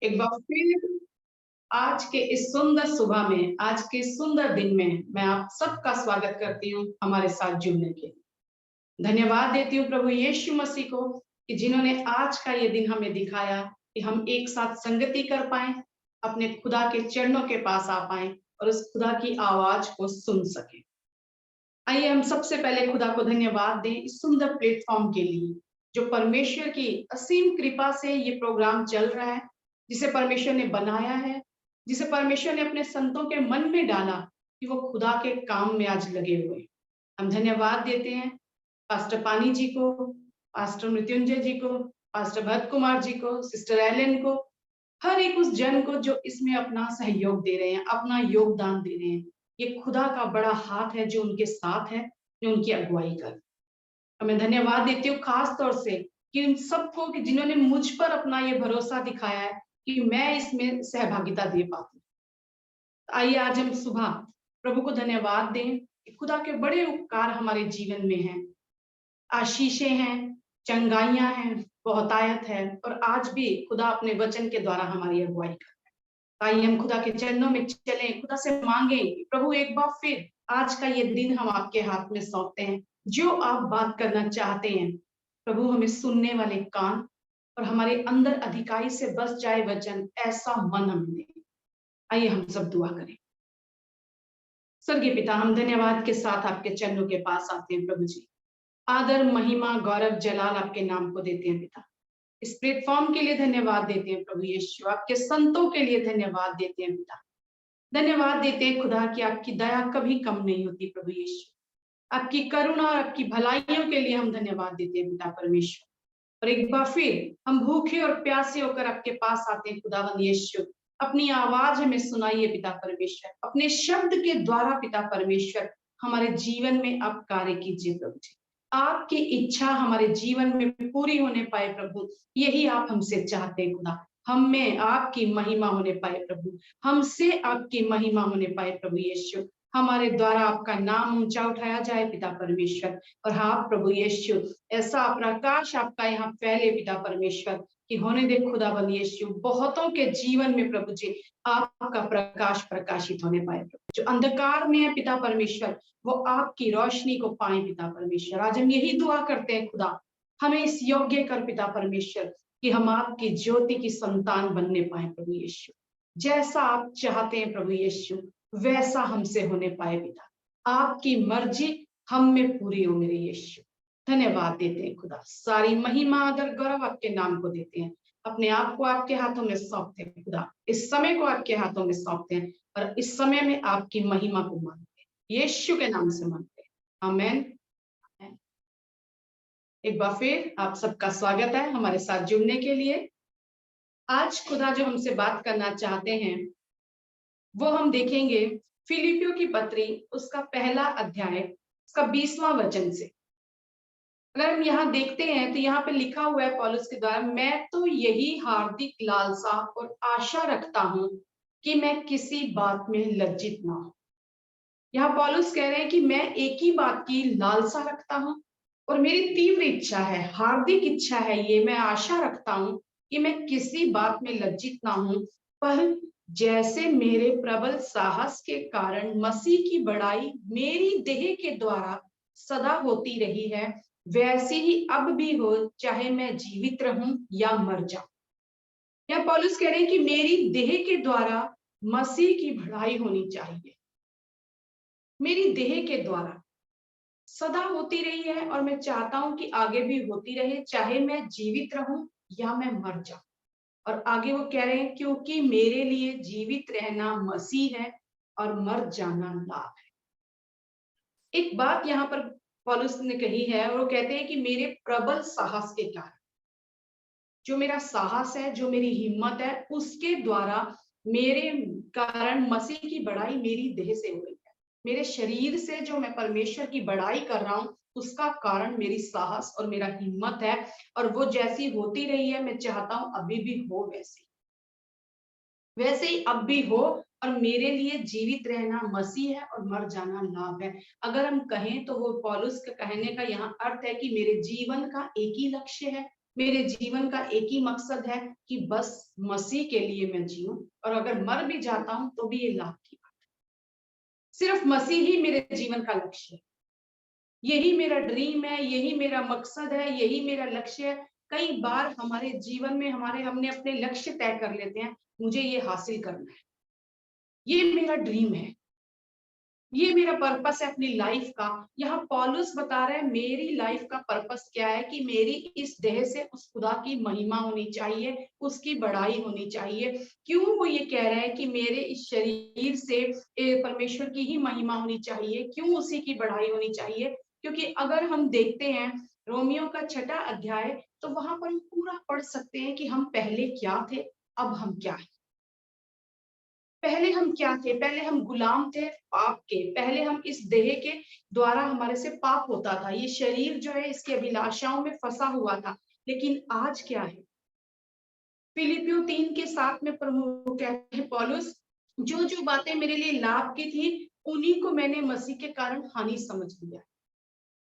एक बार फिर आज के इस सुंदर सुबह में, आज के इस सुंदर दिन में मैं आप सबका स्वागत करती हूँ हमारे साथ जुड़ने के लिए। धन्यवाद देती हूँ प्रभु यीशु मसीह को कि जिन्होंने आज का ये दिन हमें दिखाया कि हम एक साथ संगति कर पाए, अपने खुदा के चरणों के पास आ पाए और उस खुदा की आवाज को सुन सके। आइए हम सबसे पहले खुदा को धन्यवाद दें इस सुंदर प्लेटफॉर्म के लिए, जो परमेश्वर की असीम कृपा से ये प्रोग्राम चल रहा है, जिसे परमेश्वर ने बनाया है, जिसे परमेश्वर ने अपने संतों के मन में डाला कि वो खुदा के काम में आज लगे हुए। हम धन्यवाद देते हैं पास्टर पानी जी को, पास्टर मृत्युंजय जी को, पास्टर भरत कुमार जी को, सिस्टर एलन को, हर एक उस जन को जो इसमें अपना सहयोग दे रहे हैं, अपना योगदान दे रहे हैं। ये खुदा का बड़ा हाथ है जो उनके साथ है, जो उनकी अगुवाई कर। और मैं धन्यवाद देती हूँ खास तौर से कि उन सबको कि जिन्होंने मुझ पर अपना ये भरोसा दिखाया है कि मैं इसमें सहभागिता दे पाती। आइए आज हम सुबह प्रभु को धन्यवाद दें कि खुदा के बड़े उपकार हमारे जीवन में हैं, आशीषें हैं, चंगाइयां हैं, बहुतायत है, और आज भी खुदा अपने वचन के द्वारा हमारी अगुवाई कर। आइए हम खुदा के चरणों में चलें, खुदा से मांगे प्रभु एक बार फिर आज का ये दिन हम आपके हाथ में सौंपते हैं। जो आप बात करना चाहते हैं प्रभु, हमें सुनने वाले कान और हमारे अंदर अधिकारी से बस जाए वचन, ऐसा मन हमें दे। आइए हम सब दुआ करें। स्वर्गीय पिता, हम धन्यवाद के साथ आपके चरणों के पास आते हैं प्रभु जी। आदर, महिमा, गौरव, जलाल आपके नाम को देते हैं पिता। इस प्लेटफॉर्म के लिए धन्यवाद देते हैं प्रभु यीशु, आपके संतों के लिए धन्यवाद देते हैं पिता। धन्यवाद देते हैं खुदा कि आपकी दया कभी कम नहीं होती प्रभु यीशु। आपकी करुणा और आपकी भलाइयों के लिए हम धन्यवाद देते हैं पिता परमेश्वर। और एक बार फिर हम भूखे और प्यासे होकर आपके पास आते हैं खुदावंद यीशु। अपनी आवाज हमें सुनाइए पिता परमेश्वर, अपने शब्द के द्वारा पिता परमेश्वर हमारे जीवन में आप कार्य कीजिए प्रभु जी। आपकी इच्छा हमारे जीवन में पूरी होने पाए प्रभु, यही आप हमसे चाहते हैं खुदा। हम में आपकी महिमा होने पाए प्रभु, हमसे आपकी महिमा होने पाए प्रभु यीशु। हमारे द्वारा आपका नाम ऊंचा उठाया जाए पिता परमेश्वर। और हाँ प्रभु यीशु, ऐसा प्रकाश आपका यहाँ फैले पिता परमेश्वर कि होने दे खुदाबंद यीशु, बहुतों के जीवन में प्रभु जी आपका प्रकाश प्रकाशित होने पाए। जो अंधकार में है पिता परमेश्वर, वो आपकी रोशनी को पाए पिता परमेश्वर। आज हम यही दुआ करते हैं खुदा, हमें इस योग्य कर पिता परमेश्वर कि हम आपकी ज्योति की संतान बनने पाए प्रभु यीशु। जैसा आप चाहते हैं प्रभु यीशु, वैसा हमसे होने पाए पिता। आपकी मर्जी हम में पूरी हो मेरे यीशु। धन्यवाद देते हैं खुदा, सारी महिमा आदर गौरव आपके नाम को देते हैं। अपने आप को आपके हाथों में सौंपते हैं खुदा, इस समय को आपके हाथों में सौंपते हैं और इस समय में आपकी महिमा को मानते हैं, यीशु के नाम से मानते हैं। आमेन। एक बार फिर आप सबका स्वागत है हमारे साथ जुड़ने के लिए। आज खुदा जो हमसे बात करना चाहते हैं वो हम देखेंगे फिलिपियों की पत्री, उसका पहला अध्याय, उसका 20वां वचन से। अगर हम यहाँ देखते हैं तो यहाँ पे लिखा हुआ है पौलुस के द्वारा, मैं तो यही हार्दिक लालसा और आशा रखता हूं कि मैं किसी बात में लज्जित ना हूं। यहाँ पौलुस कह रहे हैं कि मैं एक ही बात की लालसा रखता हूं और मेरी तीव्र इच्छा है, हार्दिक इच्छा है, ये मैं आशा रखता हूं कि मैं किसी बात में लज्जित ना हूं। पर जैसे मेरे प्रबल साहस के कारण मसीह की बड़ाई मेरी देह के द्वारा सदा होती रही है, वैसे ही अब भी हो, चाहे मैं जीवित रहूं या मर जाऊं। यहाँ पौलुस कह रहे हैं कि मेरी देह के द्वारा मसीह की बड़ाई होनी चाहिए, मेरी देह के द्वारा सदा होती रही है और मैं चाहता हूं कि आगे भी होती रहे, चाहे मैं जीवित रहूं या मैं मर जाऊं। और आगे वो कह रहे हैं क्योंकि मेरे लिए जीवित रहना मसीह है और मर जाना लाभ है। एक बात यहाँ पर पौलुस ने कही है और वो कहते हैं कि मेरे प्रबल साहस के कारण, जो मेरा साहस है, जो मेरी हिम्मत है, उसके द्वारा मेरे कारण मसीह की बड़ाई मेरी देह से हो रही है। मेरे शरीर से जो मैं परमेश्वर की बड़ाई कर रहा हूं, उसका कारण मेरी साहस और मेरा हिम्मत है, और वो जैसी होती रही है मैं चाहता हूं अभी भी हो वैसे ही अब भी हो। और मेरे लिए जीवित रहना मसीह है और मर जाना लाभ है। अगर हम कहें तो वो पौलुस के कहने का यहाँ अर्थ है कि मेरे जीवन का एक ही लक्ष्य है, मेरे जीवन का एक ही मकसद है कि बस मसीह के लिए मैं जीऊं, और अगर मर भी जाता हूं तो भी ये लाभ की बात है। सिर्फ मसीह ही मेरे जीवन का लक्ष्य है, यही मेरा ड्रीम है, यही मेरा मकसद है, यही मेरा लक्ष्य है। कई बार हमारे जीवन में हमने अपने लक्ष्य तय कर लेते हैं, मुझे ये हासिल करना है, ये मेरा ड्रीम है, ये मेरा पर्पस है अपनी लाइफ का। यहाँ पौलुस बता रहा है मेरी लाइफ का पर्पस क्या है, कि मेरी इस देह से उस खुदा की महिमा होनी चाहिए, उसकी बड़ाई होनी चाहिए। क्यों वो ये कह रहा है कि मेरे इस शरीर से परमेश्वर की ही महिमा होनी चाहिए, क्यों उसी की बड़ाई होनी चाहिए? क्योंकि अगर हम देखते हैं रोमियो का 6वां अध्याय, तो वहां पर हम पूरा पढ़ सकते हैं कि हम पहले क्या थे, अब हम क्या है। पहले हम क्या थे? पहले हम गुलाम थे पाप के, पहले हम इस देह के द्वारा हमारे से पाप होता था, ये शरीर जो है इसकी अभिलाषाओं में फंसा हुआ था। लेकिन आज क्या है? फिलिपियों 3:7 में प्रभु कहते हैं पौलुस, जो जो बातें मेरे लिए लाभ की थी, उन्हीं को मैंने मसीह के कारण हानि समझ लिया।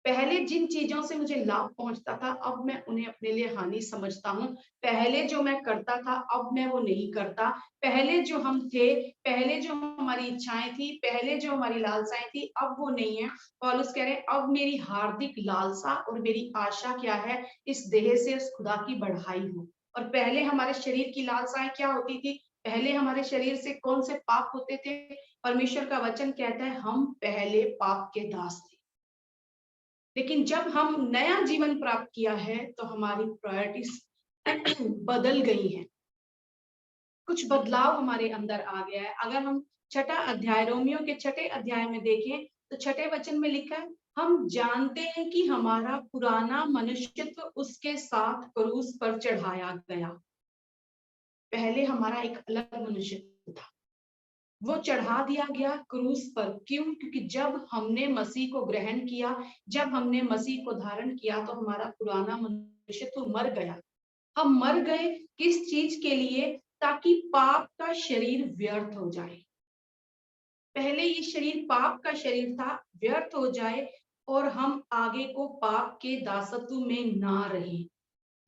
पहले जिन चीजों से मुझे लाभ पहुंचता था, अब मैं उन्हें अपने लिए हानि समझता हूँ। पहले जो मैं करता था, अब मैं वो नहीं करता। पहले जो हम थे, पहले जो हमारी इच्छाएं थी, पहले जो हमारी लालसाएं थी, अब वो नहीं है। पौलुस कह रहे हैं अब मेरी हार्दिक लालसा और मेरी आशा क्या है, इस देह से उस खुदा की बढ़ाई हो। और पहले हमारे शरीर की लालसाएं क्या होती थी? पहले हमारे शरीर से कौन से पाप होते थे? परमेश्वर का वचन कहता है हम पहले पाप के दास थे। लेकिन जब हम नया जीवन प्राप्त किया है, तो हमारी प्रायोरिटीज बदल गई हैं, कुछ बदलाव हमारे अंदर आ गया है। अगर हम 6वां अध्याय, रोमियो के 6वें अध्याय में देखें, तो 6वें वचन में लिखा है हम जानते हैं कि हमारा पुराना मनुष्यत्व उसके साथ क्रूस पर चढ़ाया गया। पहले हमारा एक अलग मनुष्यत्व था, वो चढ़ा दिया गया क्रूस पर। क्यों? क्योंकि जब हमने मसीह को ग्रहण किया, जब हमने मसीह को धारण किया, तो हमारा पुराना मनुष्यत्व मर गया। हम मर गए किस चीज के लिए? ताकि पाप का शरीर व्यर्थ हो जाए। पहले ये शरीर पाप का शरीर था, व्यर्थ हो जाए, और हम आगे को पाप के दासत्व में ना रहे।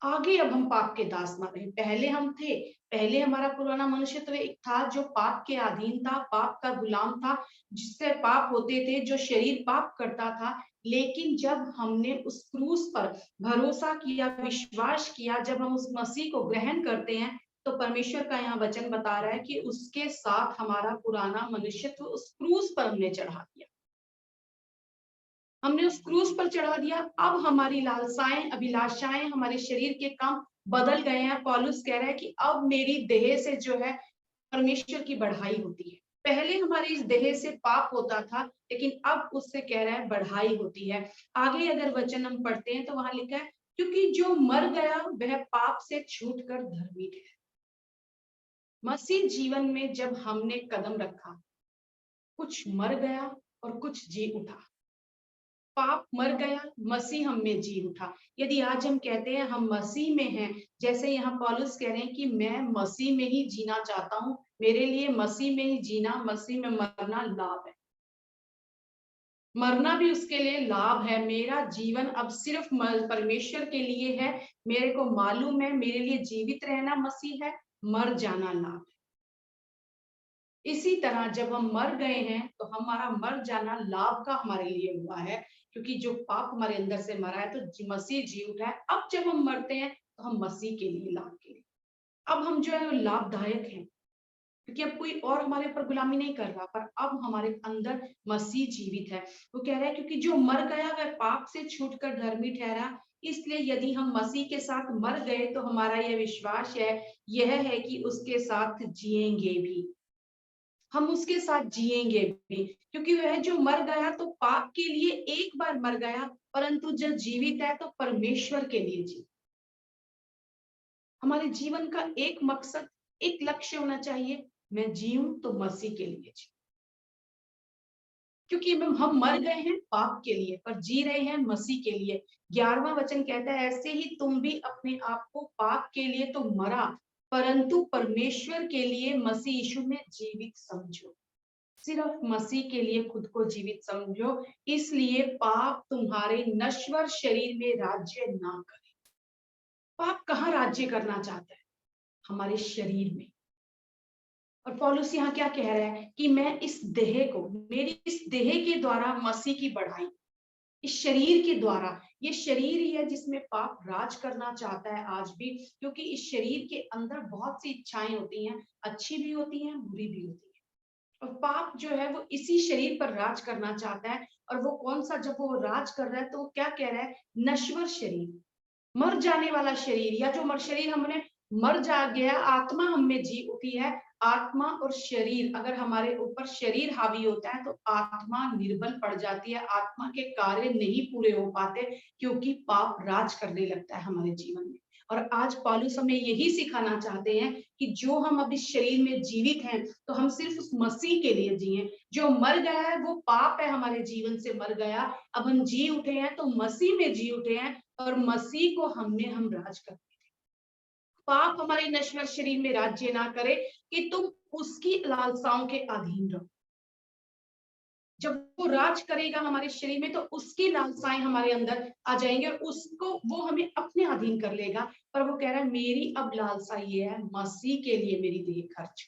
आगे अब हम पाप के दास ना रहे। पहले हम थे, पहले हमारा पुराना मनुष्यत्व एक था जो पाप के अधीन था, पाप का गुलाम था, जिससे पाप होते थे, जो शरीर पाप करता था। लेकिन जब हमने उस क्रूस पर भरोसा किया, विश्वास किया, जब हम उस मसीह को ग्रहण करते हैं, तो परमेश्वर का यहाँ वचन बता रहा है कि उसके साथ हमारा पुराना मनुष्यत्व उस क्रूस पर हमने चढ़ा दिया, हमने उस क्रूस पर चढ़ा दिया। अब हमारी लालसाएं, अभिलाषाएं, हमारे शरीर के काम बदल गए हैं। पौलुस कह रहा है कि अब मेरी देह से जो है परमेश्वर की बढ़ाई होती है। पहले हमारे इस देह से पाप होता था, लेकिन अब उससे कह रहा है बढ़ाई होती है। आगे अगर वचन हम पढ़ते हैं, तो वहां लिखा है क्योंकि जो मर गया वह पाप से छूटकर धर्मी ठहरा। मसीह जीवन में जब हमने कदम रखा, कुछ मर गया और कुछ जी उठा। पाप मर गया, मसीह हम में जी उठा। यदि आज हम कहते हैं हम मसीह में हैं, जैसे यहाँ पौलुस कह रहे हैं कि मैं मसीह में ही जीना चाहता हूँ, मेरे लिए मसीह में ही जीना, मसीह में मरना लाभ है, मरना भी उसके लिए लाभ है। मेरा जीवन अब सिर्फ परमेश्वर के लिए है। मेरे को मालूम है मेरे लिए जीवित रहना मसीह है, मर जाना लाभ है। इसी तरह जब हम मर गए हैं, तो हमारा मर जाना लाभ का हमारे लिए हुआ है, क्योंकि जो पाप हमारे अंदर से मरा है, तो मसीह जी उठा है। अब जब हम मरते हैं, तो हम मसीह के लिए, लाभ के लिए, अब हम जो है लाभदायक हैं, क्योंकि अब कोई और हमारे ऊपर गुलामी नहीं कर रहा, पर अब हमारे अंदर मसीह जीवित है। वो कह रहा है क्योंकि जो मर गया वह पाप से छूटकर धर्मी ठहरा। इसलिए यदि हम मसीह के साथ मर गए, तो हमारा यह विश्वास है, यह है कि उसके साथ जिएंगे भी, हम उसके साथ जिएंगे भी। क्योंकि वह जो मर गया तो पाप के लिए एक बार मर गया, परंतु जो जीवित है तो परमेश्वर के लिए जी। हमारे जीवन का एक मकसद, एक लक्ष्य होना चाहिए, मैं जीऊं तो मसीह के लिए जी। क्योंकि हम मर गए हैं पाप के लिए, पर जी रहे हैं मसीह के लिए। 11वां वचन कहता है ऐसे ही तुम भी अपने आप को पाप के लिए तो मरा, परंतु परमेश्वर के लिए मसीह यीशु में जीवित समझो। सिर्फ मसीह के लिए खुद को जीवित समझो, इसलिए पाप तुम्हारे नश्वर शरीर में राज्य ना करे। पाप कहाँ राज्य करना चाहता है? हमारे शरीर में। और पौलुस यहाँ क्या कह रहा है कि मैं इस देह को, मेरी इस देह के द्वारा मसीह की बढ़ाई, इस शरीर के द्वारा, ये शरीर ही है जिसमें पाप राज करना चाहता है आज भी, क्योंकि इस शरीर के अंदर बहुत सी इच्छाएं होती हैं, अच्छी भी होती हैं, बुरी भी होती हैं। और पाप जो है वो इसी शरीर पर राज करना चाहता है। और वो कौन सा, जब वो राज कर रहा है तो वो क्या कह रहा है? नश्वर शरीर, मर जाने वाला शरीर, या जो मर शरीर हमने मर जा गया, आत्मा हम में जी उठी है। आत्मा और शरीर, अगर हमारे ऊपर शरीर हावी होता है तो आत्मा निर्बल पड़ जाती है, आत्मा के कार्य नहीं पूरे हो पाते, क्योंकि पाप राज करने लगता है हमारे जीवन में। और आज पौलुस हमें यही सिखाना चाहते हैं कि जो हम अब इस शरीर में जीवित हैं तो हम सिर्फ उस मसीह के लिए जिए। जो मर गया है वो पाप है, हमारे जीवन से मर गया। अब हम जी उठे हैं तो मसीह में जी उठे हैं, और मसीह को हमने हम राज कर। पाप हमारे नश्वर शरीर में राज्य ना करे कि तुम उसकी लालसाओं के अधीन रहो। जब वो राज करेगा हमारे शरीर में तो उसकी लालसाएं हमारे अंदर आ जाएंगे, और उसको वो हमें अपने अधीन कर लेगा। पर वो कह रहा है मेरी अब लालसा ये है, मसीह के लिए मेरी देह खर्च,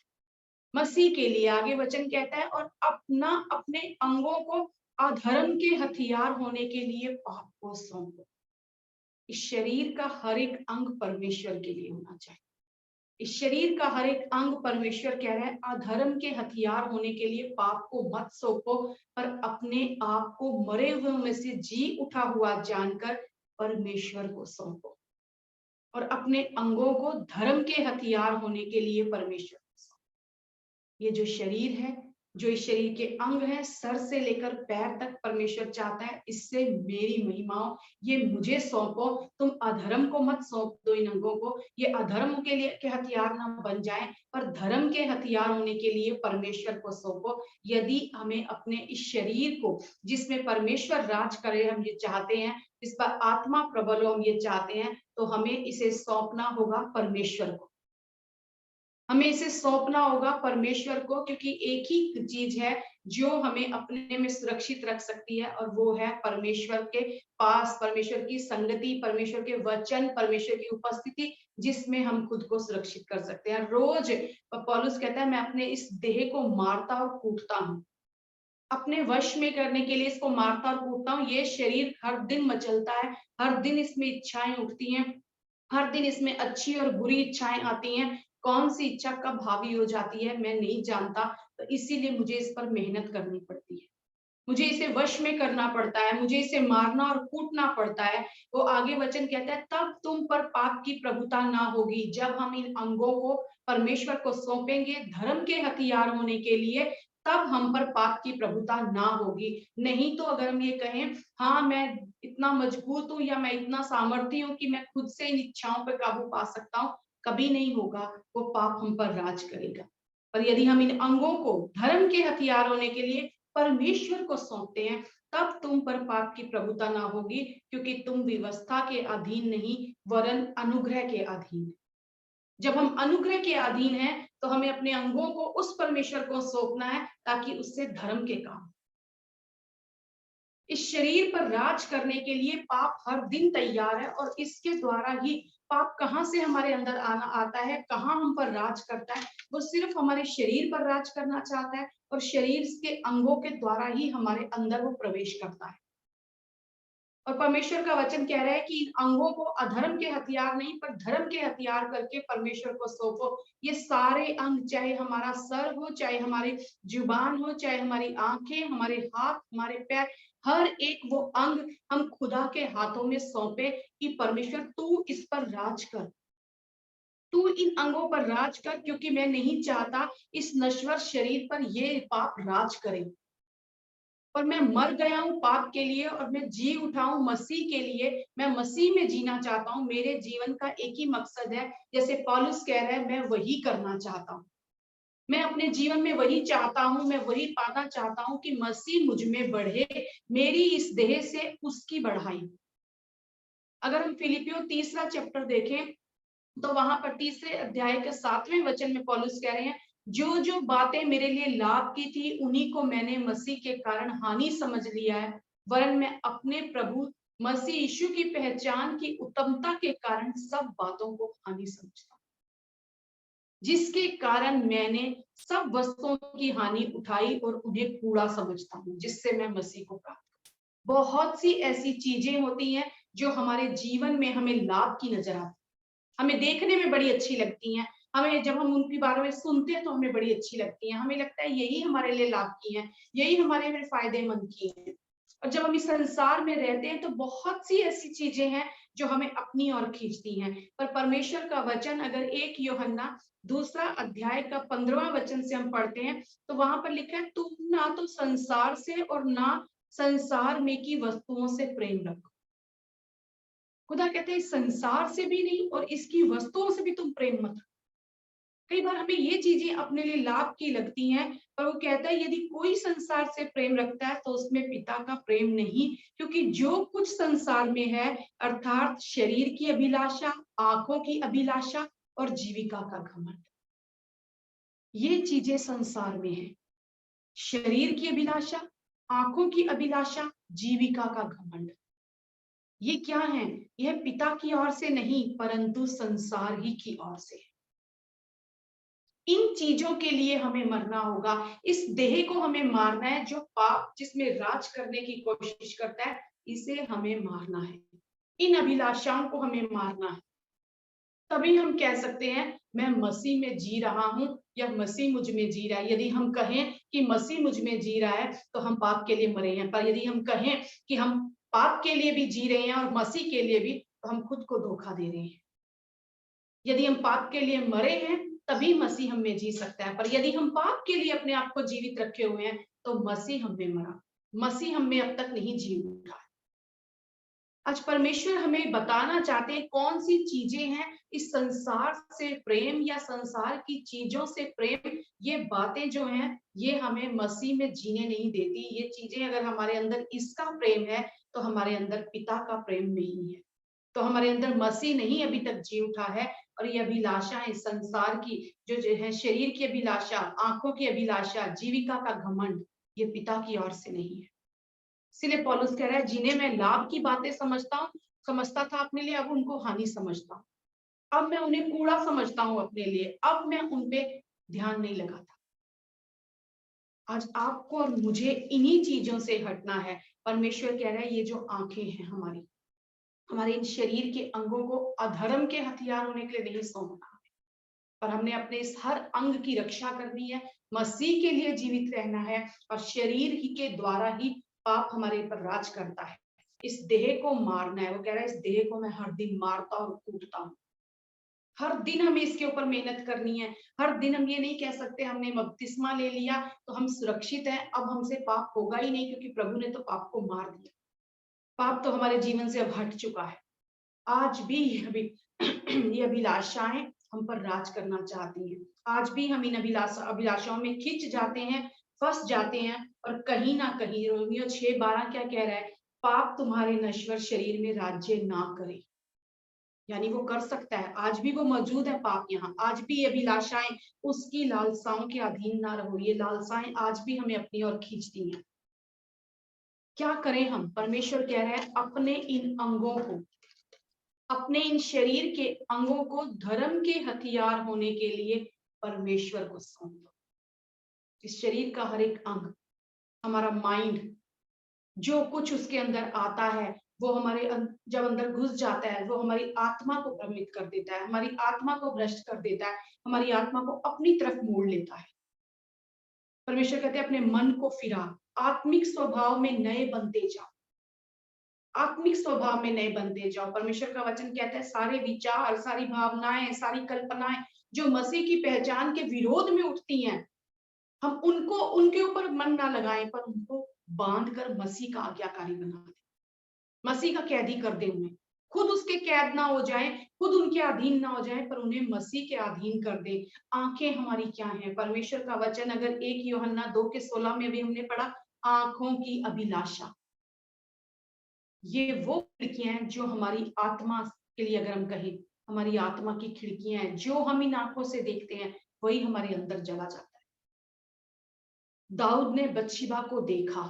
मसीह के लिए। आगे वचन कहता है और अपना अपने अंगों को अधर्म के हथियार होने के लिए पाप को सौंपो। इस शरीर का हर एक अंग परमेश्वर के लिए होना चाहिए। इस शरीर का हर एक अंग, परमेश्वर कह रहा है, अधर्म के हथियार होने के लिए पाप को मत सौंपो, पर अपने आप को मरे हुए में से जी उठा हुआ जानकर परमेश्वर को सौंपो, और अपने अंगों को धर्म के हथियार होने के लिए परमेश्वर को सौंपो। ये जो शरीर है, जो इस शरीर के अंग है, सर से लेकर पैर तक परमेश्वर चाहता है इससे मेरी महिमाओं, ये मुझे सौंपो। तुम अधर्म को मत सौंप दो इन अंगों को, ये अधर्म के लिए के हथियार ना बन जाए, पर धर्म के हथियार होने के लिए परमेश्वर को सौंपो। यदि हमें अपने इस शरीर को, जिसमें परमेश्वर राज करे, हम ये चाहते हैं, इस पर आत्मा प्रबल हो, हम ये चाहते हैं, तो हमें इसे सौंपना होगा परमेश्वर को। हमें इसे सौंपना होगा परमेश्वर को, क्योंकि एक ही चीज है जो हमें अपने में सुरक्षित रख सकती है, और वो है परमेश्वर के पास, परमेश्वर की संगति, परमेश्वर के वचन, परमेश्वर की उपस्थिति, जिसमें हम खुद को सुरक्षित कर सकते हैं। रोज पौलुस कहता है मैं अपने इस देह को मारता और कूटता हूँ, अपने वश में करने के लिए इसको मारता और कूटता हूँ। ये शरीर हर दिन मचलता है, हर दिन इसमें इच्छाएं उठती हैं, हर दिन इसमें अच्छी और बुरी इच्छाएं आती हैं। कौन सी इच्छा कब हावी हो जाती है मैं नहीं जानता, तो इसीलिए मुझे इस पर मेहनत करनी पड़ती है, मुझे इसे वश में करना पड़ता है, मुझे इसे मारना और कूटना पड़ता है। वो आगे वचन कहता है तब तुम पर पाप की प्रभुता ना होगी। जब हम इन अंगों को परमेश्वर को सौंपेंगे धर्म के हथियार होने के लिए, तब हम पर पाप की प्रभुता ना होगी। नहीं तो अगर हम ये कहें हाँ मैं इतना मजबूत हूँ या मैं इतना सामर्थ्य हूँ कि मैं खुद से इन इच्छाओं पर काबू पा सकता हूँ, कभी नहीं होगा, वो पाप हम पर राज करेगा। पर यदि हम इन अंगों को धर्म के हथियार होने के लिए परमेश्वर को सौंपते हैं, तब तुम पर पाप की प्रभुता ना होगी, क्योंकि तुम व्यवस्था के अधीन नहीं वरन अनुग्रह के अधीन। जब हम अनुग्रह के अधीन हैं तो हमें अपने अंगों को उस परमेश्वर को सौंपना है, ताकि उससे धर्म के काम। इस शरीर पर राज करने के लिए पाप हर दिन तैयार है, और इसके द्वारा ही पाप कहाँ से हमारे अंदर आना आता है, कहाँ हम पर राज करता है, वो सिर्फ हमारे शरीर पर राज करना चाहता है, और शरीर के अंगों के द्वारा ही हमारे अंदर वो प्रवेश करता है। और परमेश्वर का वचन कह रहा है कि इन अंगों को अधर्म के हथियार नहीं पर धर्म के हथियार करके परमेश्वर को सौंपो। ये सारे अंग, चाहे हमारा सर हो, चाहे हमारी जुबान हो, चाहे हमारी आंखें, हमारे हाथ, हमारे पैर, हर एक वो अंग हम खुदा के हाथों में सौंपे कि परमेश्वर तू इस पर राज कर, तू इन अंगों पर राज कर, क्योंकि मैं नहीं चाहता इस नश्वर शरीर पर ये पाप राज करे। पर मैं मर गया हूँ पाप के लिए और मैं जी उठा हूँ मसीह के लिए। मैं मसीह में जीना चाहता हूँ, मेरे जीवन का एक ही मकसद है, जैसे पौलुस कह रहा है, मैं वही करना चाहता हूँ। मैं अपने जीवन में वही चाहता हूँ, मैं वही पाना चाहता हूँ कि मसीह मुझ में बढ़े, मेरी इस देह से उसकी बढ़ाई। अगर हम फिलिपियो 3 चैप्टर देखें तो वहां पर 3 अध्याय के 7वें वचन में पौलुस कह रहे हैं, जो जो बातें मेरे लिए लाभ की थी उन्हीं को मैंने मसीह के कारण हानि समझ लिया है, वरन मैं अपने प्रभु मसीह यीशु की पहचान की उत्तमता के कारण सब बातों को हानि समझता हूं, जिसके कारण मैंने सब वस्तुओं की हानि उठाई और उन्हें कूड़ा समझता हूं, जिससे मैं मसीह को प्राप्त करूं। बहुत सी ऐसी चीजें होती हैं जो हमारे जीवन में हमें लाभ की नजर आती, हमें देखने में बड़ी अच्छी लगती हैं, हमें जब हम उनके बारे में सुनते हैं तो हमें बड़ी अच्छी लगती हैं, हमें लगता है यही हमारे लिए लाभ की है, यही हमारे लिए फायदेमंद की है। और जब हम इस संसार में रहते हैं तो बहुत सी ऐसी चीजें हैं जो हमें अपनी ओर खींचती हैं, पर परमेश्वर का वचन अगर 1 यूहन्ना 2 अध्याय का 15वां वचन से हम पढ़ते हैं तो वहां पर लिखा है, तुम ना तो संसार से और ना संसार में की वस्तुओं से प्रेम रखो। खुदा कहते हैं संसार से भी नहीं और इसकी वस्तुओं से भी तुम प्रेम मत रखो। कई बार हमें ये चीजें अपने लिए लाभ की लगती हैं, पर वो कहता है यदि कोई संसार से प्रेम रखता है तो उसमें पिता का प्रेम नहीं, क्योंकि जो कुछ संसार में है अर्थात शरीर की अभिलाषा, आंखों की अभिलाषा और जीविका का घमंड, ये चीजें संसार में है। शरीर की अभिलाषा, आंखों की अभिलाषा, जीविका का घमंड, ये क्या है? यह पिता की ओर से नहीं परंतु संसार ही की ओर से है। इन चीजों के लिए हमें मरना होगा, इस देह को हमें मारना है जो पाप जिसमें राज करने की कोशिश करता है, इसे हमें मारना है, इन अभिलाषाओं को हमें मारना है। तभी हम कह सकते हैं मैं मसीह में जी रहा हूं या मसीह मुझ में जी रहा है। यदि हम कहें कि मसीह मुझ में जी रहा है तो हम पाप के लिए मरे हैं, पर यदि हम कहें कि हम पाप के लिए भी जी रहे हैं और मसीह के लिए भी, तो हम खुद को धोखा दे रहे हैं। यदि हम पाप के लिए मरे हैं तभी मसीह हम में जी सकता है, पर यदि हम पाप के लिए अपने आप को जीवित रखे हुए हैं तो मसीह हम में मरा, मसीह हम में अब तक नहीं जी उठा। आज परमेश्वर हमें बताना चाहते हैं कौन सी चीजें हैं इस संसार से प्रेम या संसार की चीजों से प्रेम, ये बातें जो हैं ये हमें मसीह में जीने नहीं देती। ये चीजें अगर हमारे अंदर इसका प्रेम है तो हमारे अंदर पिता का प्रेम नहीं है, तो हमारे अंदर मसीह नहीं अभी तक जी उठा है। और ये अभिलाषाएं संसार की जो है, शरीर की अभिलाषा, आंखों की अभिलाषा, जीविका का घमंड, ये पिता की ओर से नहीं है। इसलिए पौलुस कह रहा है जिन्हें मैं लाभ की बातें समझता था अपने लिए, अब उनको हानि समझता हूँ, अब मैं उन्हें कूड़ा समझता हूँ अपने लिए, अब मैं उनपे ध्यान नहीं लगाता। आज आपको और मुझे इन्हीं चीजों से हटना है। परमेश्वर कह रहा है ये जो आंखें हैं हमारे इन शरीर के अंगों को अधर्म के हथियार होने के लिए नहीं सौंपना, पर हमने अपने इस हर अंग की रक्षा करनी है, मसीह के लिए जीवित रहना है, और शरीर ही के द्वारा ही पाप हमारे पर राज करता है। इस देह को मारना है। वो कह रहा है इस देह को मैं हर दिन मारता और कूटता हूँ। हर दिन हमें इसके ऊपर मेहनत करनी है। हर दिन हम ये नहीं कह सकते हमने बपतिस्मा ले लिया तो हम सुरक्षित हैं, अब हमसे पाप होगा ही नहीं, क्योंकि प्रभु ने तो पाप को मार दिया, पाप तो हमारे जीवन से अब हट चुका है। आज भी ये अभिलाषाएं हम पर राज करना चाहती हैं। आज भी हम इन अभिलाषाओं में खिंच जाते हैं, फंस जाते हैं, और कहीं ना कहीं रोमियो 6:12 क्या कह रहा है? पाप तुम्हारे नश्वर शरीर में राज्य ना करे। यानी वो कर सकता है, आज भी वो मौजूद है पाप यहाँ, आज भी ये अभिलाषाएं उसकी लालसाओं के अधीन ना रहो। ये लालसाएं आज भी हमें अपनी ओर खींचती हैं। क्या करें हम? परमेश्वर कह रहे हैं अपने इन अंगों को, अपने इन शरीर के अंगों को धर्म के हथियार होने के लिए परमेश्वर को सौंप दो। इस शरीर का हर एक अंग, हमारा माइंड, जो कुछ उसके अंदर आता है वो हमारे जब अंदर घुस जाता है वो हमारी आत्मा को भ्रमित कर देता है, हमारी आत्मा को भ्रष्ट कर देता है, हमारी आत्मा को अपनी तरफ मोड़ लेता है। परमेश्वर कहते हैं अपने मन को फिरा, आत्मिक स्वभाव में नए बनते जाओ, आत्मिक स्वभाव में नए बनते जाओ। परमेश्वर का वचन कहता है सारे विचार, सारी भावनाएं, सारी कल्पनाएं जो मसीह की पहचान के विरोध में उठती हैं, हम उनको उनके ऊपर मन ना लगाएं, पर उनको बांध कर मसीह का आज्ञाकारी बना दें, मसीह का कैदी कर दे उन्हें। खुद उसके कैद ना हो जाए, खुद उनके अधीन ना हो जाए, पर उन्हें मसीह के अधीन कर दे। आंखें हमारी क्या है? परमेश्वर का वचन अगर 1 यूहन्ना 2:16 में भी हमने पढ़ा, आंखों की अभिलाषा, ये वो खिड़कियां हैं जो हमारी आत्मा के लिए, अगर हम कहें हमारी आत्मा की खिड़कियां हैं, जो हम इन आंखों से देखते हैं वही हमारे अंदर जला जाता है। दाऊद ने बत्शेबा को देखा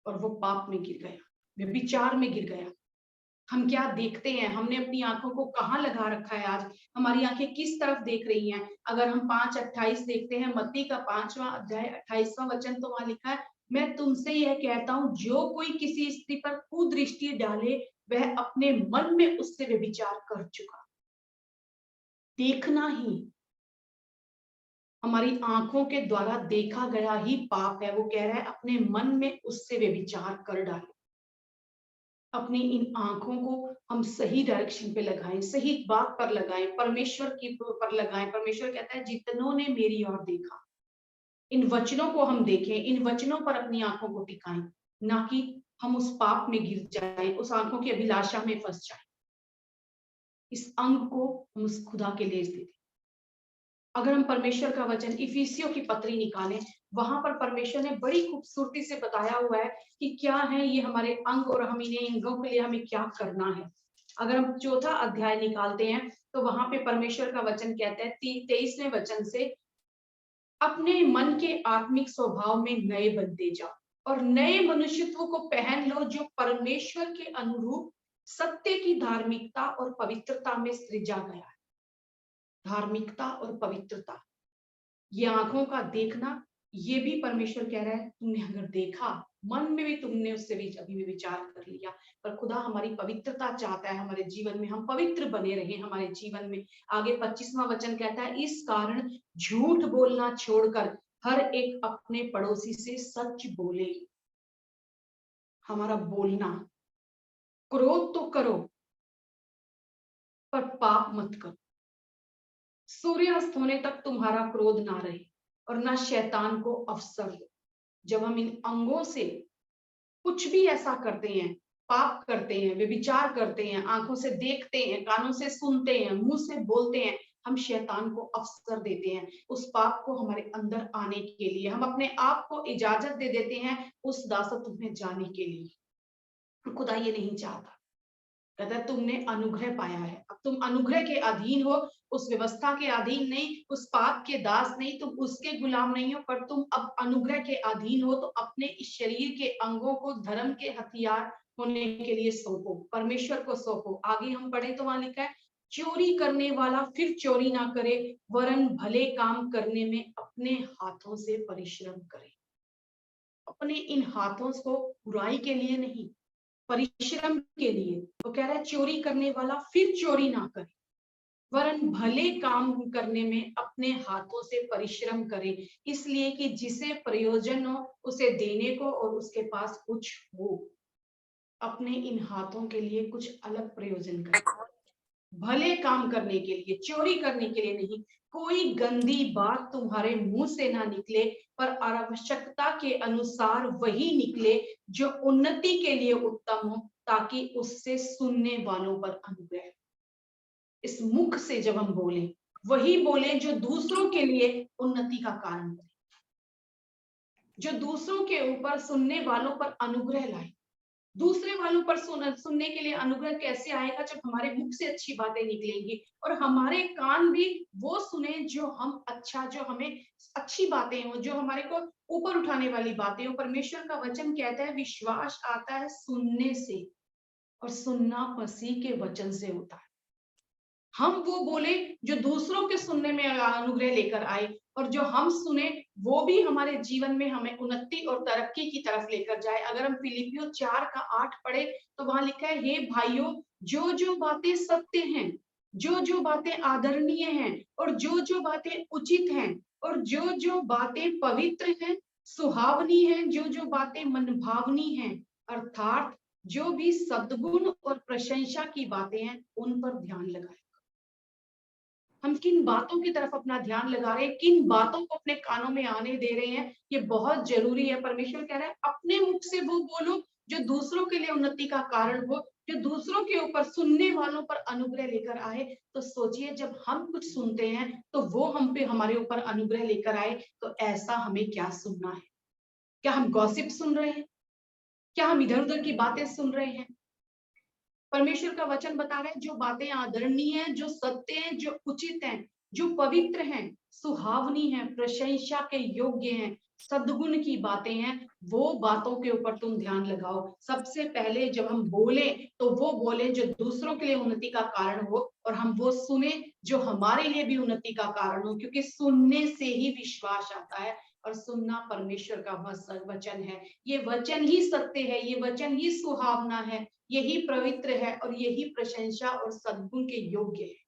और वो पाप में गिर गया। व्यभिचार में गिर गया। हम क्या देखते हैं, हमने अपनी आंखों को कहाँ लगा रखा है? आज हमारी आंखें किस तरफ देख रही हैं? अगर हम 5:28 देखते हैं, मत्ती का 5वां अध्याय 28वां वचन, तो वहां लिखा है, मैं तुमसे यह कहता हूं, जो कोई किसी स्त्री पर कुदृष्टि डाले वह अपने मन में उससे व्यभिचार कर चुका। देखना ही, हमारी आंखों के द्वारा देखा गया ही पाप है। वो कह रहा है अपने मन में उससे व्यभिचार कर डाले। अपनी इन आंखों को हम सही डायरेक्शन पे लगाएं, सही बात पर लगाएं, परमेश्वर की पर लगाएं। परमेश्वर कहता है जितनों ने मेरी ओर देखा, इन वचनों को हम देखें, इन वचनों पर अपनी आंखों को टिकाएं, ना कि हम उस पाप में गिर जाएं, उस आंखों की अभिलाषा में फंस जाएं। इस अंग को हम उस खुदा के लिए देते। अगर हम परमेश्वर का वचन इफिसियों की पत्री निकालें, वहां पर परमेश्वर ने बड़ी खूबसूरती से बताया हुआ है कि क्या है ये हमारे अंग और हम इन्हें अंगों के लिए हमें क्या करना है। अगर हम 4था अध्याय निकालते हैं तो वहां पे परमेश्वर का वचन कहता है 23वें वचन से, अपने मन के आत्मिक स्वभाव में नए बनते जाओ और नए मनुष्यत्व को पहन लो, जो परमेश्वर के अनुरूप सत्य की धार्मिकता और पवित्रता में सृजा गया है। धार्मिकता और पवित्रता, ये आंखों का देखना, ये भी परमेश्वर कह रहा है तुमने अगर देखा, मन में भी तुमने उससे भी अभी विचार कर लिया, पर खुदा हमारी पवित्रता चाहता है हमारे जीवन में, हम पवित्र बने रहे हमारे जीवन में। आगे 25वां वचन कहता है, इस कारण झूठ बोलना छोड़कर हर एक अपने पड़ोसी से सच बोले। हमारा बोलना, क्रोध तो करो पर पाप मत करो। सूर्यास्त होने तक तुम्हारा क्रोध ना रहे और ना शैतान को अवसर दो। जब हम इन अंगों से कुछ भी ऐसा करते हैं, पाप करते हैं, व्यभिचार करते हैं, आंखों से देखते हैं, कानों से सुनते हैं, मुंह से बोलते हैं, हम शैतान को अवसर देते हैं उस पाप को हमारे अंदर आने के लिए। हम अपने आप को इजाजत दे देते हैं उस दासत्व में जाने के लिए। खुदा ये नहीं चाहता। कहता है तुमने अनुग्रह पाया है, अब तुम अनुग्रह के अधीन हो, उस व्यवस्था के अधीन नहीं, उस पाप के दास नहीं, तुम उसके गुलाम नहीं हो, पर तुम अब अनुग्रह के अधीन हो। तो अपने इस शरीर के अंगों को धर्म के हथियार होने के लिए सौंपो, परमेश्वर को सौंपो। आगे हम पढ़े तो वहां लिखा है, चोरी करने वाला फिर चोरी ना करे, वरन भले काम करने में अपने हाथों से परिश्रम करे। अपने इन हाथों को बुराई के लिए नहीं, परिश्रम के लिए। वो कह रहा है चोरी करने वाला फिर चोरी ना करे, वरन भले काम करने में अपने हाथों से परिश्रम करे, इसलिए कि जिसे प्रयोजन हो उसे देने को और उसके पास कुछ हो। अपने इन हाथों के लिए कुछ अलग प्रयोजन करे, भले काम करने के लिए, चोरी करने के लिए नहीं। कोई गंदी बात तुम्हारे मुंह से ना निकले, पर आवश्यकता के अनुसार वही निकले जो उन्नति के लिए उत्तम हो, ताकि उससे सुनने वालों पर अनुग्रह। इस मुख से जब हम बोले, वही बोले जो दूसरों के लिए उन्नति का कारण बने, जो दूसरों के ऊपर सुनने वालों पर अनुग्रह लाए। दूसरे वालों पर सुनने के लिए अनुग्रह कैसे आएगा? जब हमारे मुख से अच्छी बातें निकलेंगी और हमारे कान भी वो सुने जो हम अच्छा, जो हमें अच्छी बातें हो, जो हमारे को ऊपर उठाने वाली बातें हो। परमेश्वर का वचन कहता है विश्वास आता है सुनने से और सुनना मसीह के वचन से होता है। हम वो बोले जो दूसरों के सुनने में अनुग्रह लेकर आए, और जो हम सुने वो भी हमारे जीवन में हमें उन्नति और तरक्की की तरफ लेकर जाए। अगर हम फिलिपियो 4:8 पढ़े तो वहां लिखा है, हे भाइयों, जो जो बातें सत्य हैं, जो जो बातें आदरणीय हैं, और जो जो बातें उचित हैं, और जो जो बातें पवित्र हैं, सुहावनी हैं, जो जो बातें मनभावनी हैं, अर्थात जो भी सद्गुण और प्रशंसा की बातें हैं, उन पर ध्यान लगाएं। हम किन बातों की तरफ अपना ध्यान लगा रहे हैं, किन बातों को अपने कानों में आने दे रहे हैं, ये बहुत जरूरी है। परमेश्वर कह रहा है अपने मुख से वो बोलो जो दूसरों के लिए उन्नति का कारण हो, जो दूसरों के ऊपर सुनने वालों पर अनुग्रह लेकर आए। तो सोचिए जब हम कुछ सुनते हैं तो वो हम पे हमारे ऊपर अनुग्रह लेकर आए, तो ऐसा हमें क्या सुनना है? क्या हम गॉसिप सुन रहे हैं? क्या हम इधर उधर की बातें सुन रहे हैं? परमेश्वर का वचन बता रहा है जो बातें आदरणीय हैं, जो सत्य हैं, जो उचित हैं, जो पवित्र हैं, सुहावनी हैं, प्रशंसा के योग्य हैं, सद्गुण की बातें हैं, वो बातों के ऊपर तुम ध्यान लगाओ। सबसे पहले जब हम बोले तो वो बोले जो दूसरों के लिए उन्नति का कारण हो, और हम वो सुने जो हमारे लिए भी उन्नति का कारण हो, क्योंकि सुनने से ही विश्वास आता है, और सुनना परमेश्वर का वचन है। ये वचन ही सत्य है, ये वचन ही सुहावना है, यही पवित्र है, और यही प्रशंसा और सद्गुण के योग्य है।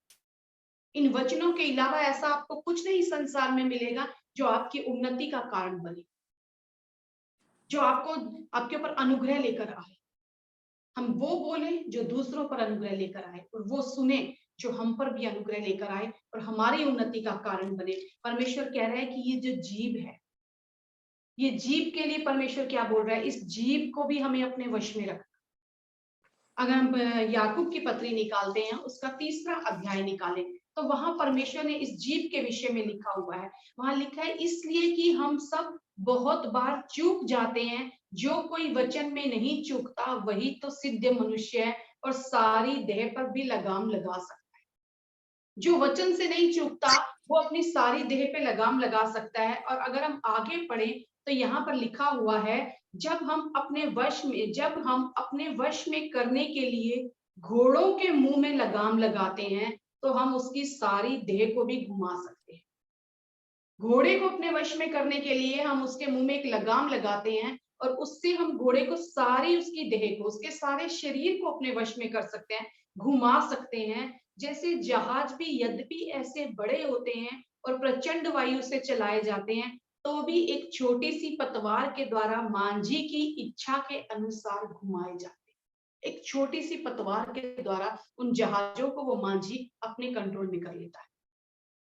इन वचनों के अलावा ऐसा आपको कुछ नहीं संसार में मिलेगा जो आपकी उन्नति का कारण बने, जो आपको आपके ऊपर अनुग्रह लेकर आए। हम वो बोले जो दूसरों पर अनुग्रह लेकर आए, और वो सुने जो हम पर भी अनुग्रह लेकर आए और हमारी उन्नति का कारण बने। परमेश्वर कह रहा है कि ये जो जीभ है, ये जीभ के लिए परमेश्वर क्या बोल रहा है, इस जीभ को भी हमें अपने वश में रखना। अगर हम याकूब की पत्री निकालते हैं, उसका 3रा अध्याय निकालें, तो वहां परमेश्वर ने इस जीभ के विषय में लिखा हुआ है। वहां लिखा है, इसलिए कि हम सब बहुत बार चूक जाते हैं, जो कोई वचन में नहीं चूकता वही तो सिद्ध मनुष्य है और सारी देह पर भी लगाम लगा सकता है। जो वचन से नहीं चूकता वो अपनी सारी देह पे लगाम लगा सकता है। और अगर हम आगे पढ़ें तो यहाँ पर लिखा हुआ है, जब हम अपने वश में करने के लिए घोड़ों के मुंह में लगाम लगाते हैं, तो हम उसकी सारी देह को भी घुमा सकते हैं। घोड़े को अपने वश में करने के लिए हम उसके मुंह में एक लगाम लगाते हैं, और उससे हम घोड़े को सारी उसकी देह को, उसके सारे शरीर को अपने वश में कर सकते हैं, घुमा सकते हैं। जैसे जहाज भी यद्यपि ऐसे बड़े होते हैं और प्रचंड वायु से चलाए जाते हैं, तो भी एक छोटी सी पतवार के द्वारा मांझी की इच्छा के अनुसार घुमाए जाते हैं। एक छोटी सी पतवार के द्वारा उन जहाजों को वो मांझी अपने कंट्रोल में कर लेता है,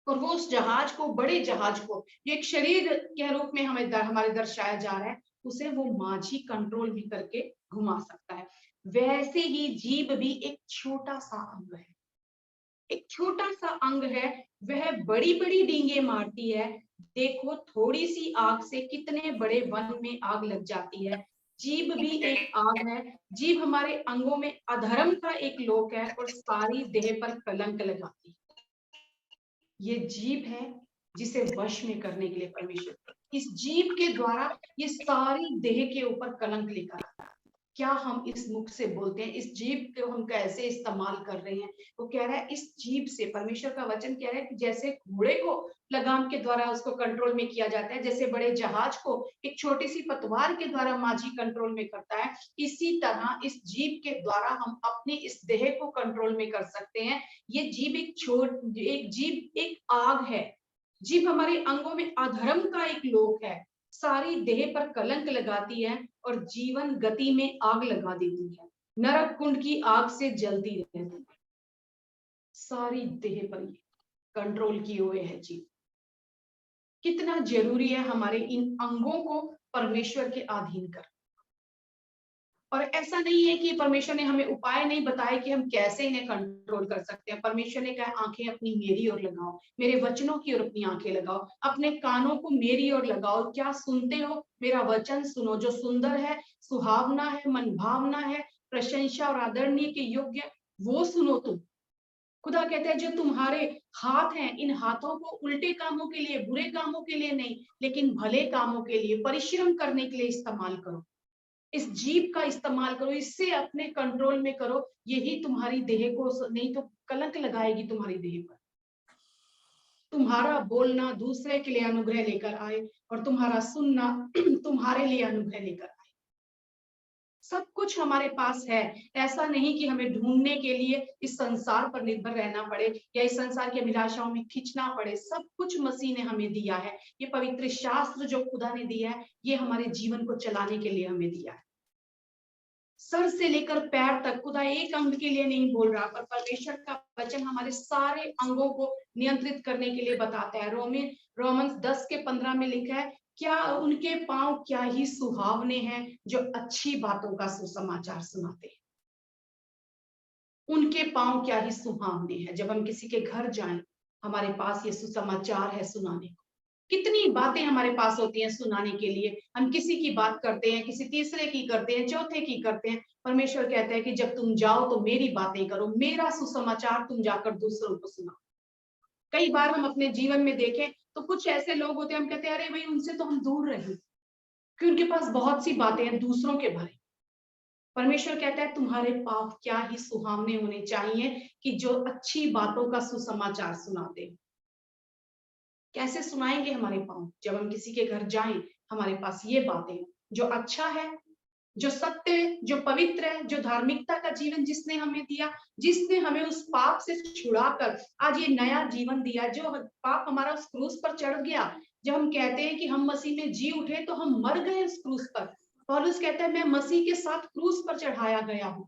और वो उस जहाज को, बड़े जहाज को, जो एक शरीर के रूप में हमारे दर्शाया जा रहा है, उसे वो माझी कंट्रोल भी करके घुमा सकता है। वैसे ही जीभ भी एक छोटा सा अंग है, एक छोटा सा अंग है, वह बड़ी बड़ी डींगे मारती है। देखो थोड़ी सी आग से कितने बड़े वन में आग लग जाती है। जीभ भी एक आग है। जीभ हमारे अंगों में अधर्म का एक लोक है और सारी देह पर कलंक लगाती है। ये जीभ है जिसे वश में करने के लिए परमेश्वर इस जीभ के द्वारा ये सारी देह के ऊपर कलंक लेकर आता है। क्या हम इस मुख से बोलते हैं, इस जीभ को हम कैसे इस्तेमाल कर रहे हैं? वो कह रहा है इस जीभ से, परमेश्वर का वचन कह रहा है कि जैसे घोड़े को लगाम के द्वारा उसको कंट्रोल में किया जाता है, जैसे बड़े जहाज को एक छोटी सी पतवार के द्वारा माझी कंट्रोल में करता है, इसी तरह इस जीभ के द्वारा हम अपनी इस देह को कंट्रोल में कर सकते हैं। ये जीभ एक आग है। जीभ हमारे अंगों में अधर्म का एक लोक है, सारी देह पर कलंक लगाती है और जीवन गति में आग लगा देती है, नरक कुंड की आग से जलती रहती है। सारी देह पर कंट्रोल किए हुए है जीव। कितना जरूरी है हमारे इन अंगों को परमेश्वर के अधीन कर। और ऐसा नहीं है कि परमेश्वर ने हमें उपाय नहीं बताए कि हम कैसे इन्हें कंट्रोल कर सकते हैं। परमेश्वर ने कहा आंखें अपनी मेरी ओर लगाओ, मेरे वचनों की ओर अपनी आंखें लगाओ, अपने कानों को मेरी ओर लगाओ। क्या सुनते हो? मेरा वचन सुनो, जो सुंदर है, सुहावना है, मनभावना है, प्रशंसा और आदरणीय के योग्य, वो सुनो तुम। खुदा कहता है जो तुम्हारे हाथ हैं, इन हाथों को उल्टे कामों के लिए, बुरे कामों के लिए नहीं, लेकिन भले कामों के लिए, परिश्रम करने के लिए इस्तेमाल करो। इस जीभ का इस्तेमाल करो, इससे अपने कंट्रोल में करो। यही तुम्हारी देह को, नहीं तो कलंक लगाएगी तुम्हारी देह पर। तुम्हारा बोलना दूसरे के लिए अनुग्रह लेकर आए, और तुम्हारा सुनना तुम्हारे लिए अनुग्रह लेकर आए। सब कुछ हमारे पास है। ऐसा नहीं कि हमें ढूंढने के लिए इस संसार पर निर्भर रहना पड़े या इस संसार की अभिलाषाओं में खींचना पड़े। सब कुछ मसीह ने हमें दिया है। ये पवित्र शास्त्र जो खुदा ने दिया है, ये हमारे जीवन को चलाने के लिए हमें दिया है। सर से लेकर पैर तक खुदा एक अंग के लिए नहीं बोल रहा, पर परमेश्वर का वचन हमारे सारे अंगों को नियंत्रित करने के लिए बताता है। रोमन्स 10:15 में लिखा है, क्या उनके पांव क्या ही सुहावने हैं जो अच्छी बातों का सुसमाचार सुनाते हैं। उनके पांव क्या ही सुहावने हैं। जब हम किसी के घर जाएं, हमारे पास ये सुसमाचार है सुनाने को। कितनी बातें हमारे पास होती हैं सुनाने के लिए। हम किसी की बात करते हैं, किसी तीसरे की करते हैं, चौथे की करते हैं। परमेश्वर कहता है कि जब तुम जाओ तो मेरी बातें करो, मेरा सुसमाचार तुम जाकर दूसरों को सुनाओ। कई बार हम अपने जीवन में देखें तो कुछ ऐसे लोग होते हैं, हम कहते हैं अरे भाई उनसे तो हम दूर रहे, क्योंकि उनके पास बहुत सी बातें हैं दूसरों के बारे में। परमेश्वर कहता है तुम्हारे पाप क्या ही सुहावने होने चाहिए कि जो अच्छी बातों का सुसमाचार सुनाते। कैसे सुनाएंगे हमारे पाप? जब हम किसी के घर जाएं, हमारे पास ये बातें जो अच्छा है, जो सत्य है, जो पवित्र है, जो धार्मिकता का जीवन जिसने हमें दिया, जिसने हमें उस पाप से छुड़ाकर आज ये नया जीवन दिया, जो पाप हमारा उस क्रूस पर चढ़ गया। जब हम कहते हैं कि हम मसीह में जी उठे तो हम मर गए उस क्रूस पर। पौलुस कहता है मैं मसीह के साथ क्रूस पर चढ़ाया गया हूं।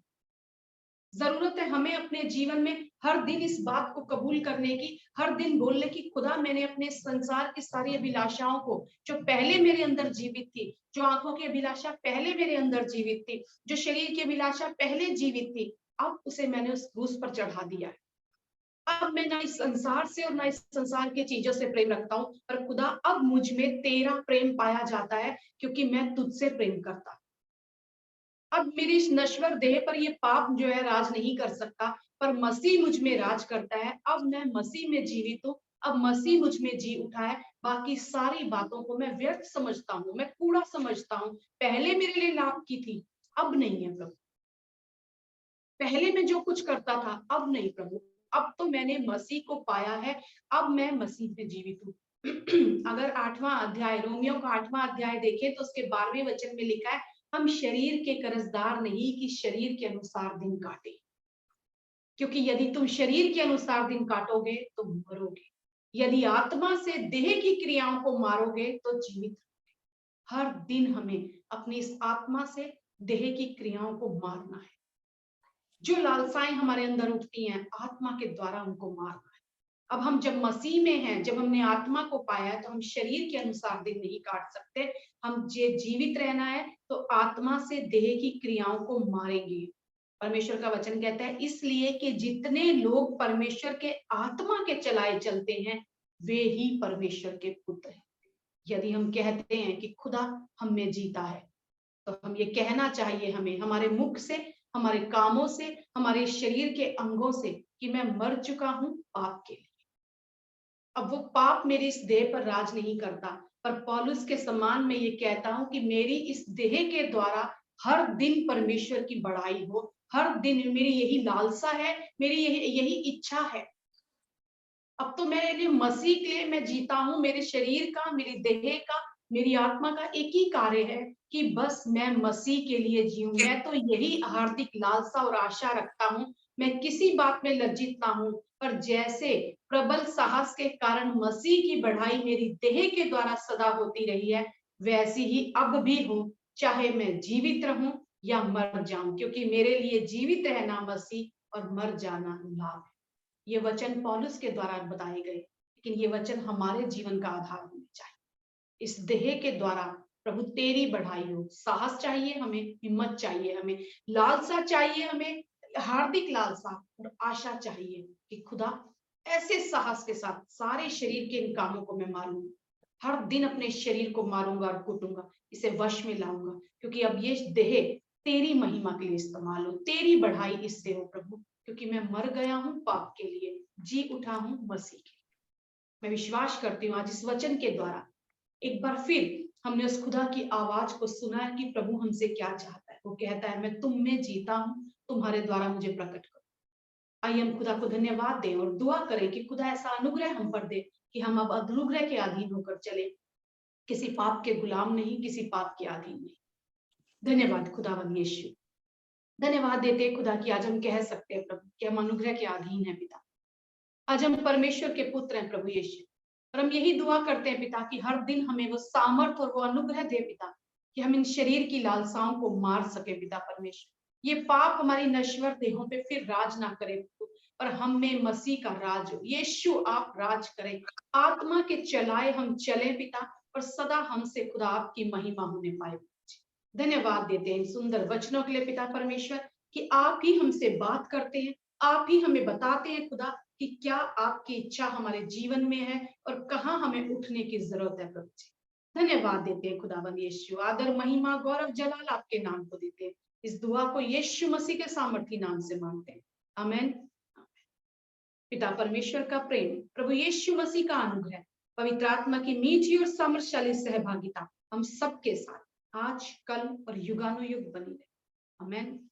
जरूरत है हमें अपने जीवन में हर दिन इस बात को कबूल करने की, हर दिन बोलने की, खुदा मैंने अपने संसार की सारी अभिलाषाओं को जो पहले मेरे अंदर जीवित थी, जो आंखों की अभिलाषा पहले मेरे अंदर जीवित थी, जो शरीर की अभिलाषा पहले जीवित थी, अब उसे मैंने उस क्रूस पर चढ़ा दिया है। अब मैं ना इस संसार से और ना इस संसार की चीजों से प्रेम रखता हूं, पर खुदा अब मुझ में तेरा प्रेम पाया जाता है क्योंकि मैं तुझसे प्रेम करता। अब मेरी इस नश्वर देह पर ये पाप जो है राज नहीं कर सकता, पर मसीह मुझ में राज करता है। अब मैं मसीह में जीवित हूँ, अब मसीह मुझ में जी उठा है। बाकी सारी बातों को मैं व्यर्थ समझता हूँ, मैं कूड़ा समझता हूँ। पहले मेरे लिए लाभ की थी, अब नहीं है प्रभु। पहले मैं जो कुछ करता था अब नहीं प्रभु, अब तो मैंने मसीह को पाया है, अब मैं मसीह में जीवित हूँ। अगर 8वां अध्याय, रोमियो का 8वां अध्याय देखें तो उसके 12वें वचन में लिखा है, हम शरीर के कर्जदार नहीं कि शरीर के अनुसार दिन काटे, क्योंकि यदि तुम शरीर के अनुसार दिन काटोगे तो मरोगे, यदि आत्मा से देह की क्रियाओं को मारोगे तो जीवित रहोगे। हर दिन हमें अपनी इस आत्मा से देह की क्रियाओं को मारना है। जो लालसाएं हमारे अंदर उठती हैं, आत्मा के द्वारा उनको मारना है। अब हम जब मसीह में हैं, जब हमने आत्मा को पाया है, तो हम शरीर के अनुसार दिन नहीं काट सकते। हम जे जीवित रहना है तो आत्मा से देह की क्रियाओं को मारेंगे। परमेश्वर का वचन कहता है इसलिए कि जितने लोग परमेश्वर के आत्मा के चलाए चलते हैं वे ही परमेश्वर के पुत्र हैं। यदि हम कहते हैं कि खुदा हम में जीता है, तो हम ये कहना चाहिए हमें हमारे मुख से, हमारे कामों से, हमारे शरीर के अंगों से कि मैं मर चुका हूं पाप के लिए। अब वो पाप मेरी इस देह पर राज नहीं करता, पर पौलुस के समान मैं ये कहता हूं कि मेरी इस देह के द्वारा हर दिन परमेश्वर की बड़ाई हो। हर दिन मेरी यही लालसा है, मेरी यही इच्छा है। अब तो मेरे लिए मसीह के लिए मैं जीता हूं। मेरे शरीर का, मेरी देह का, मेरी आत्मा का एक ही कार्य है कि बस मैं मसीह के लिए जीऊं। मैं तो यही हार्दिक लालसा और आशा रखता हूं। मैं किसी बात में लज्जित ना हूं, पर जैसे प्रबल साहस के कारण मसीह की बढ़ाई मेरी देह के द्वारा सदा होती रही है, वैसी ही अब भी हो, चाहे मैं जीवित रहूं या मर जाऊं, क्योंकि मेरे लिए जीवित रहना मसीह और मर जाना लाभ है। ये वचन पौलुस के द्वारा बताए गए, लेकिन ये वचन हमारे जीवन का आधार होना चाहिए। इस देह के द्वारा प्रभु तेरी बढ़ाई हो। साहस चाहिए हमें, हिम्मत चाहिए हमें, लालसा चाहिए हमें, हार्दिक लालसा और आशा चाहिए कि खुदा ऐसे साहस के साथ सारे शरीर के इन कामों को मैं मारूंगा। हर दिन अपने शरीर को मारूंगा और कूटूंगा, इसे वश में लाऊंगा, क्योंकि अब ये देह तेरी महिमा के लिए इस्तेमाल हो, तेरी बढ़ाई इससे हो प्रभु, क्योंकि मैं मर गया हूं पाप के लिए, जी उठा हूं मसीह के लिए। मैं विश्वास करती हूँ आज इस वचन के द्वारा एक बार फिर हमने उस खुदा की आवाज को सुना है कि प्रभु हमसे क्या चाहता है। वो कहता है मैं तुम में जीता हूं, तुम्हारे द्वारा मुझे प्रकट करो। आइए हम खुदा को धन्यवाद दें और दुआ करें कि खुदा ऐसा अनुग्रह हम पर दे कि हम अब अनुग्रह के अधीन होकर चले, किसी पाप के गुलाम नहीं, किसी पाप के अधीन नहीं। धन्यवाद खुदावंद यीशु, धन्यवाद देते खुदा की आज हम कह सकते हैं प्रभु कि हम अनुग्रह के अधीन है पिता। आज हम परमेश्वर के पुत्र हैं प्रभु यीशु, और हम यही दुआ करते हैं पिता कि हर दिन हमें वो सामर्थ और वो अनुग्रह दे पिता कि हम इन शरीर की लालसाओं को मार सके पिता परमेश्वर। ये पाप हमारी नश्वर देहों पे फिर राज ना करे और हम में मसीह का राज हो। यीशु आप राज करें, आत्मा के चलाए हम चले पिता, और सदा हमसे खुदा आपकी महिमा होने पाए। धन्यवाद देते हैं इन सुंदर वचनों के लिए पिता परमेश्वर कि आप ही हमसे बात करते हैं, आप ही हमें बताते हैं खुदा कि क्या आपकी इच्छा हमारे जीवन में है और कहाँ हमें उठने की जरूरत है प्रभु जी। धन्यवाद देते हैं खुदावंद यीशु, आदर महिमा गौरव जलाल आपके नाम को देते हैं। इस दुआ को यीशु मसीह के सामर्थी नाम से मांगते हैं, आमीन। पिता परमेश्वर का प्रेम, प्रभु यीशु मसीह का अनुग्रह, पवित्र आत्मा की मीठी और सामर्थ्यशाली सहभागिता हम सबके साथ आज, कल और युगानुयुग बनी रहे। आमेन।